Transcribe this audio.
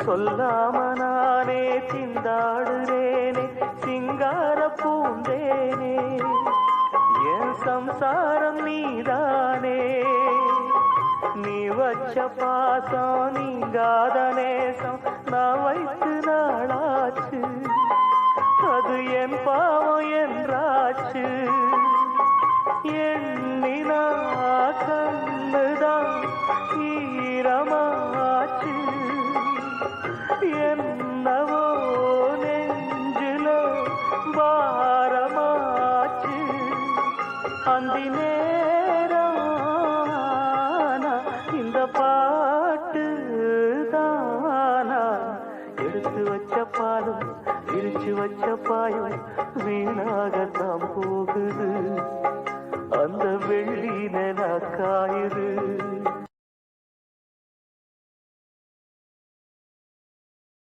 சொல்லாம நானே திண்டாடுறேனே சிங்கார பூந்தேனே என் சம்சாரம் நீதானே நீ வச்ச பாசம் நீங்காத நேசம் நான் வைத்து நாளாச்சு அது என் பாவம் என்றாச்சு எண்ணினா கண்ணுதான் ஈரமாச்சு என்னவோ நெஞ்சில பாரமாச்சு அந்தி நேரம் இந்த பாட்டு தானா எடுத்து வச்ச பாலும் விரிச்சு வச்ச பாயும் வீணாகத்தான் போகுது அந்த வெள்ளி நில காயுது